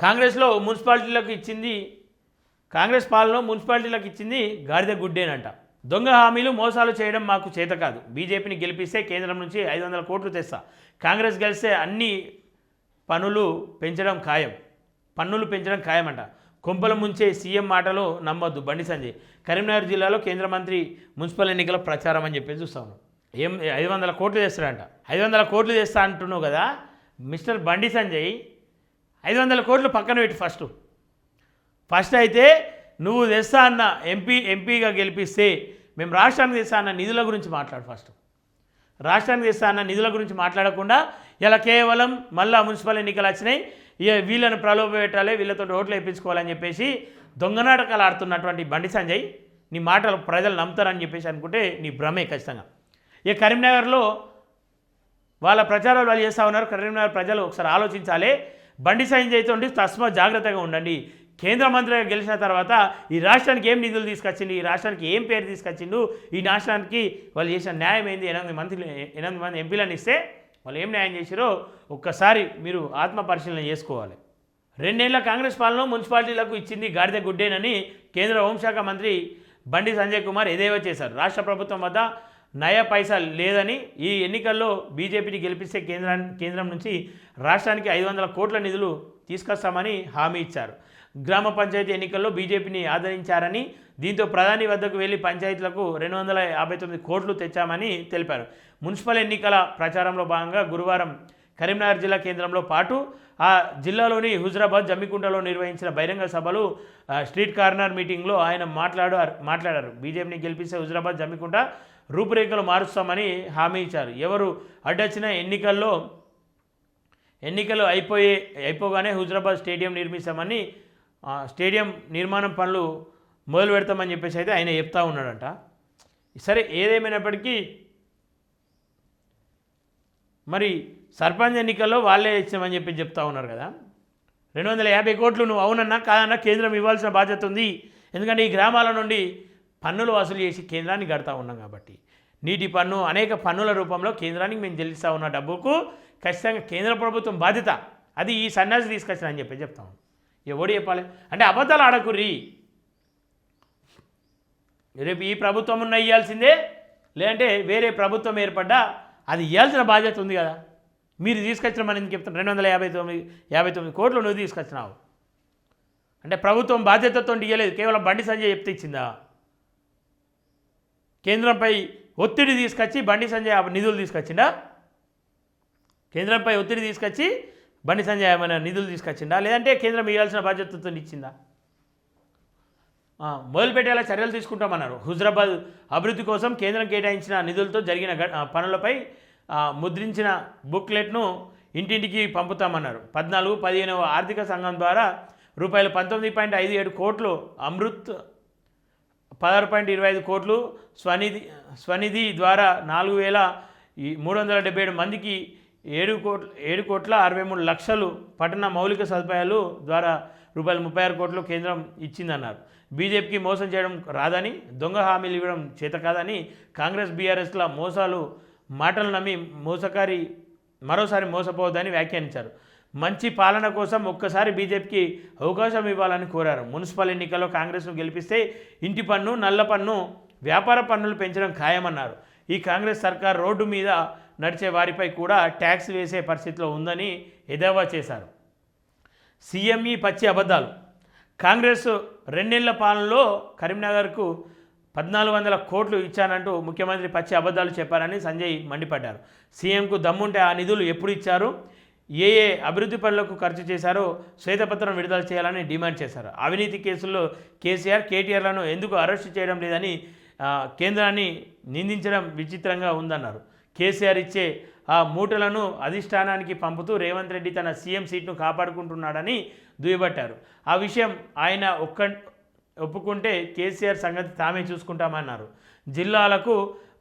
కాంగ్రెస్లో మున్సిపాలిటీలకు ఇచ్చింది కాంగ్రెస్ పాలనలో మున్సిపాలిటీలకు ఇచ్చింది గాడిద గుడ్డేనంట. దొంగ హామీలు మోసాలు చేయడం మాకు చేత కాదు. బీజేపీని గెలిపిస్తే కేంద్రం నుంచి 500 కోట్లు తెస్తా. కాంగ్రెస్ గెలిస్తే అన్ని పన్నులు పెంచడం ఖాయమంట. కొంపల ముంచే సీఎం మాటలు నమ్మొద్దు బండి సంజయ్. కరీంనగర్ జిల్లాలో కేంద్ర మంత్రి మున్సిపల్ ఎన్నికల ప్రచారం అని చెప్పి చూస్తాను. 500 కోట్లు తెస్తాడంట. 500 కోట్లు తెస్తా అంటున్నావు కదా మిస్టర్ బండి సంజయ్. 500 కోట్లు పక్కన పెట్టి ఫస్ట్ అయితే నువ్వు తెస్తా అన్న ఎంపీగా గెలిపిస్తే మేము రాష్ట్రానికి తెస్తా అన్న నిధుల గురించి మాట్లాడు. రాష్ట్రానికి తెస్తా అన్న నిధుల గురించి మాట్లాడకుండా ఇలా కేవలం మళ్ళా మున్సిపల్ ఎన్నికలు వచ్చినాయి, వీళ్ళని ప్రలోభ పెట్టాలి, వీళ్ళతో ఓట్లు వేయించుకోవాలని చెప్పేసి దొంగనాటకాలు ఆడుతున్నటువంటి బండి సంజయ్ నీ మాటలు ప్రజలు నమ్ముతారని చెప్పేసి అనుకుంటే నీ భ్రమే ఖచ్చితంగా. ఇక కరీంనగర్లో వాళ్ళ ప్రచారాలు వాళ్ళు చేస్తూ ఉన్నారు. కరీంనగర్ ప్రజలు ఒకసారి ఆలోచించాలి. బండి సంజయ్తో తస్మా జాగ్రత్తగా ఉండండి. కేంద్ర మంత్రిగా గెలిచిన తర్వాత ఈ రాష్ట్రానికి ఏం నిధులు తీసుకొచ్చిండు, ఈ రాష్ట్రానికి ఏం పేరు తీసుకొచ్చిండు, ఈ రాష్ట్రానికి వాళ్ళు చేసిన న్యాయం ఏంది. 8 మంది ఎంపీలను ఇస్తే వాళ్ళు ఏం న్యాయం చేశారో ఒక్కసారి మీరు ఆత్మపరిశీలన చేసుకోవాలి. 2 ఏళ్ల కాంగ్రెస్ పాలన మున్సిపాలిటీలకు ఇచ్చింది గాడిద గుడ్డేనని కేంద్ర హోంశాఖ మంత్రి బండి సంజయ్ కుమార్ ఎద్దేవా చేశారు. రాష్ట్ర ప్రభుత్వం వద్ద నయా పైసా లేదని, ఈ ఎన్నికల్లో బీజేపీని గెలిపిస్తే కేంద్రం నుంచి రాష్ట్రానికి 500 కోట్ల నిధులు తీసుకొస్తామని హామీ ఇచ్చారు. గ్రామ పంచాయతీ ఎన్నికల్లో బీజేపీని ఆదరించారని, దీంతో ప్రధాని వద్దకు వెళ్లి పంచాయతీలకు 259 కోట్లు తెచ్చామని తెలిపారు. మున్సిపల్ ఎన్నికల ప్రచారంలో భాగంగా గురువారం కరీంనగర్ జిల్లా కేంద్రంలో పాటు ఆ జిల్లాలోని హుజరాబాద్, జమ్మికుంటలో నిర్వహించిన బహిరంగ సభలు, స్ట్రీట్ కార్నర్ మీటింగ్లో ఆయన మాట్లాడారు. బీజేపీని గెలిపిస్తే హుజరాబాద్, జమ్మికుంట రూపురేఖలు మారుస్తామని హామీ ఇచ్చారు. ఎవరు అడ్డొచ్చినా ఎన్నికలు అయిపోగానే హుజరాబాద్ స్టేడియం నిర్మిస్తామని, స్టేడియం నిర్మాణం పనులు మొదలు పెడతామని చెప్పేసి అయితే ఆయన చెప్తా ఉన్నాడంట. సరే ఏదేమైనప్పటికీ మరి సర్పంచ్ ఎన్నికల్లో వాళ్ళే ఇచ్చామని చెప్పి చెప్తా ఉన్నారు కదా. 250 కోట్లు నువ్వు అవునన్నా కాదన్నా కేంద్రం ఇవ్వాల్సిన బాధ్యత ఉంది. ఎందుకంటే ఈ గ్రామాల నుండి పన్నులు వసూలు చేసి కేంద్రాన్ని కడతా ఉన్నాం కాబట్టి, నీటి పన్ను అనేక పన్నుల రూపంలో కేంద్రానికి మేము చెల్లిస్తూ ఉన్న డబ్బుకు ఖచ్చితంగా కేంద్ర ప్రభుత్వం బాధ్యత. అది ఈ సన్యాసి తీసుకొచ్చిన అని చెప్పి చెప్తా ఉన్నాం. ఎవడు చెప్పాలి అంటే అబద్ధాలు ఆడకుర్రి. రేపు ఈ ప్రభుత్వం ఉన్న ఇవ్వాల్సిందే, లేదంటే వేరే ప్రభుత్వం ఏర్పడ్డా అది ఇవ్వాల్సిన బాధ్యత ఉంది కదా. మీరు తీసుకొచ్చిన మన ఎందుకు చెప్తాను. 259 కోట్లు నువ్వు తీసుకొచ్చినావు అంటే ప్రభుత్వం బాధ్యతతో ఇవ్వలేదు, కేవలం బండి సంజయ్ చెప్తే ఇచ్చిందా? కేంద్రంపై ఒత్తిడి తీసుకొచ్చి బండి సంజయ్ నిధులు తీసుకొచ్చిందా? కేంద్రంపై ఒత్తిడి తీసుకొచ్చి బండి సంజయ్ ఏమైనా నిధులు తీసుకొచ్చిందా, లేదంటే కేంద్రం ఇవ్వాల్సిన బాధ్యతతో ఇచ్చిందా? మొదలుపెట్టేలా చర్యలు తీసుకుంటామన్నారు. హుజరాబాద్ అభివృద్ధి కోసం కేంద్రం కేటాయించిన నిధులతో జరిగిన పనులపై ముద్రించిన బుక్లెట్ను ఇంటింటికి పంపుతామన్నారు. 14-15వ ఆర్థిక సంఘం ద్వారా రూపాయలు 19.57 కోట్లు, అమృత్ 16.25 కోట్లు, స్వనిధి ద్వారా 4,377 మందికి 7,63,00,000, పట్టణ మౌలిక సదుపాయాలు ద్వారా రూపాయలు 36 కోట్లు కేంద్రం ఇచ్చిందన్నారు. బీజేపీకి మోసం చేయడం రాదని, దొంగ హామీలు ఇవ్వడం చేత కాదని, కాంగ్రెస్ బీఆర్ఎస్ల మాటలు నమ్మి మరోసారి మోసపోవద్దని వ్యాఖ్యానించారు. మంచి పాలన కోసం ఒక్కసారి బీజేపీకి అవకాశం ఇవ్వాలని కోరారు. మున్సిపల్ ఎన్నికల్లో కాంగ్రెస్ను గెలిపిస్తే ఇంటి పన్ను, నల్ల పన్ను, వ్యాపార పన్నులు పెంచడం ఖాయమన్నారు. ఈ కాంగ్రెస్ సర్కార్ రోడ్డు మీద నడిచే వారిపై కూడా ట్యాక్స్ వేసే పరిస్థితిలో ఉందని ఎద్దేవా చేశారు. సీఎంఈ పచ్చి అబద్ధాలు. కాంగ్రెస్ 2 ఏళ్ల పాలనలో కరీంనగర్కు 1,400 కోట్లు ఇచ్చానంటూ ముఖ్యమంత్రి పచ్చి అబద్ధాలు చెప్పారని సంజయ్ మండిపడ్డారు. సీఎంకు దమ్ముంటే ఆ నిధులు ఎప్పుడు ఇచ్చారు, ఏ అభివృద్ధి పనులకు ఖర్చు చేశారో శ్వేతపత్రం విడుదల చేయాలని డిమాండ్ చేశారు. అవినీతి కేసుల్లో కేసీఆర్, కేటీఆర్లను ఎందుకు అరెస్టు చేయడం లేదని కేంద్రాన్ని నిందించడం విచిత్రంగా ఉందన్నారు. కేసీఆర్ ఇచ్చే ఆ మూటలను అధిష్టానానికి పంపుతూ రేవంత్ రెడ్డి తన సీఎం సీట్ను కాపాడుకుంటున్నాడని దుయ్యబట్టారు. ఆ విషయం ఆయన ఒప్పుకుంటే కేసీఆర్ సంగతి తామే చూసుకుంటామన్నారు. జిల్లాలకు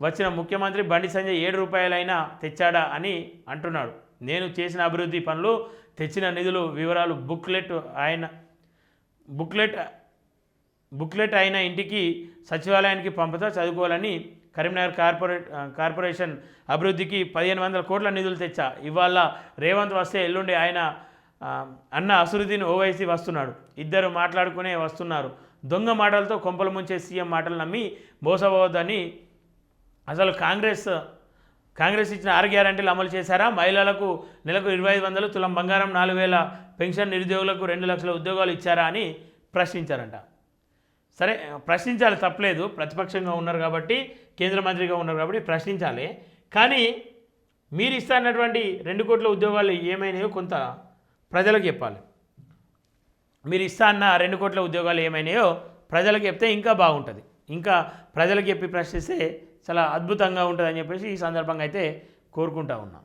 వచ్చిన ముఖ్యమంత్రి బండి సంజయ్ 7 రూపాయలైనా తెచ్చాడా అని అంటున్నాడు. నేను చేసిన అభివృద్ధి పనులు, తెచ్చిన నిధులు వివరాలు బుక్లెట్ అయిన ఇంటికి సచివాలయానికి పంపుతా చదువుకోవాలని కరీంనగర్ కార్పొరేషన్ అభివృద్ధికి 1,500 కోట్ల నిధులు తెచ్చా. ఇవాళ రేవంత్ వస్తే ఎల్లుండి ఆయన అన్న అసరుద్దీన్ ఓవైసీ వస్తున్నాడు, ఇద్దరు మాట్లాడుకునే వస్తున్నారు, దొంగ మాటలతో కొంపలు ముంచే సీఎం మాటలు నమ్మి మోసపోవద్దని. అసలు కాంగ్రెస్ ఇచ్చిన 6 గ్యారెంటీలు అమలు చేశారా? మహిళలకు నెలకు 2500, తులం బంగారం, 4000 పెన్షన్, నిరుద్యోగులకు 2 లక్షల ఉద్యోగాలు ఇచ్చారా అని ప్రశ్నించారంట. సరే, ప్రశ్నించాలి, తప్పలేదు, ప్రతిపక్షంగా ఉన్నారు కాబట్టి, కేంద్ర మంత్రిగా ఉన్నారు కాబట్టి ప్రశ్నించాలి. కానీ మీరు ఇస్తున్నటువంటి 2 కోట్ల ఉద్యోగాలు ఏమైనాయో కొంత ప్రజలకు చెప్పాలి. మీరు ఇస్తా అన్న 2 కోట్ల ఉద్యోగాలు ఏమైనాయో ప్రజలకు చెప్తే ఇంకా బాగుంటుంది. ఇంకా ప్రజలకు చెప్పి ప్రశ్నిస్తే చాలా అద్భుతంగా ఉంటుందని చెప్పేసి ఈ సందర్భంగా అయితే కోరుకుంటా ఉన్నాం.